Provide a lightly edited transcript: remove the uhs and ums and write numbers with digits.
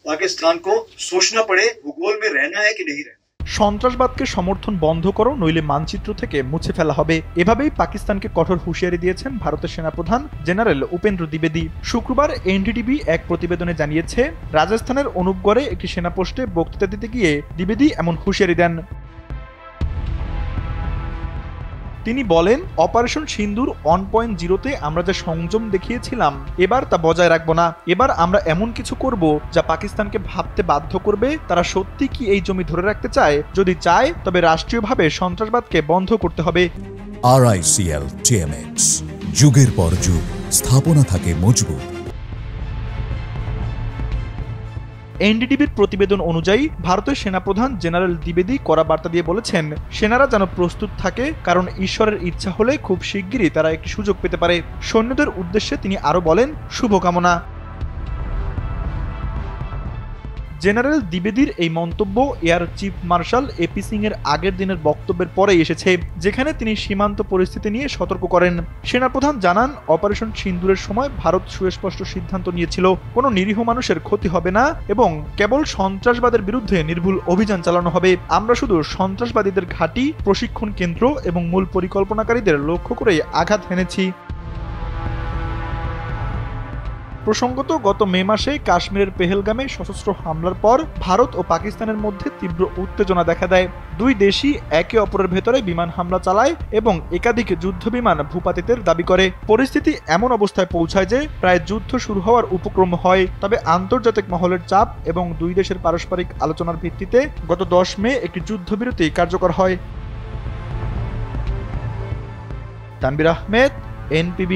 पाकिस्तान को सोचना पड़े भूगोल में रहना है कि नहीं रहना। সন্ত্রাসবাদকে সমর্থন বন্ধ করো, নইলে মানচিত্র থেকে মুছে ফেলা হবে। এভাবেই পাকিস্তানকে কঠোর হুঁশিয়ারি দিয়েছেন ভারতের সেনাপ্রধান জেনারেল উপেন্দ্র দ্বিবেদী। শুক্রবার এনডিটিভি এক প্রতিবেদনে জানিয়েছে, রাজস্থানের অনুপগড়ে একটি সেনাপোস্টে বক্তৃতা দিতে গিয়ে দ্বিবেদী এমন হুঁশিয়ারি দেন। তিনি বলেন, অপারেশন সিন্দুর 1.0-তে আমরা যে সংযম দেখিয়েছিলাম, এবার তা বজায় রাখবো না। এবার আমরা এমন কিছু করব যা পাকিস্তানকে ভাবতে বাধ্য করবে তারা সত্যি কি এই জমি ধরে রাখতে চায়। যদি চায় তবে রাষ্ট্রীয়ভাবে সন্ত্রাসবাদকে বন্ধ করতে হবে। RICL TMX, যুগের পর যুগ স্থাপনা থাকে মজবুত। এনডিটিভির প্রতিবেদন অনুযায়ী ভারতের সেনাপ্রধান জেনারেল দ্বিবেদী কড়া বার্তা দিয়ে বলেছেন, সেনারা যেন প্রস্তুত থাকে, কারণ ঈশ্বরের ইচ্ছা হলে খুব শিগগিরই তারা একটি সুযোগ পেতে পারে। সৈন্যদের উদ্দেশ্যে তিনি আরও বলেন, শুভকামনা। জেনারেল দ্বিবেদীর এই মন্তব্য air chief marshal AP Singh এর আগের দিনের বক্তব্যের পরেই এসেছে, যেখানে তিনি সীমান্ত পরিস্থিতি নিয়ে সতর্ক করেন। সেনাপ্রধান জানান, অপারেশন সিন্দুরের সময় ভারত সুস্পষ্ট সিদ্ধান্ত নিয়েছিল কোনো নিরীহ মানুষের ক্ষতি হবে না এবং কেবল সন্ত্রাসবাদের বিরুদ্ধে নির্ভুল অভিযান চালানো হবে। আমরা শুধু সন্ত্রাসবাদীদের ঘাঁটি, প্রশিক্ষণ কেন্দ্র এবং মূল পরিকল্পনাকারীদের লক্ষ্য করে আঘাত হেনেছি। প্রসঙ্গত, গত মে মাসে কাশ্মীরের পেহেলগামে সশস্ত্র হামলার পর ভারত ও পাকিস্তানের মধ্যে তীব্র উত্তেজনা দেখা দেয়। দুই দেশই একে অপরের ভেতরে বিমান হামলা চালায় এবং একাধিক যুদ্ধ বিমান ভূপাতিতের দাবি করে। পরিস্থিতি এমন অবস্থায় পৌঁছায় যে প্রায় যুদ্ধ শুরু হওয়ার উপক্রম হয়। তবে আন্তর্জাতিক মহলের চাপ এবং দুই দেশের পারস্পরিক আলোচনার ভিত্তিতে গত 10 মে একটি যুদ্ধবিরতি কার্যকর হয়। তানভীর আহমেদ, NPB।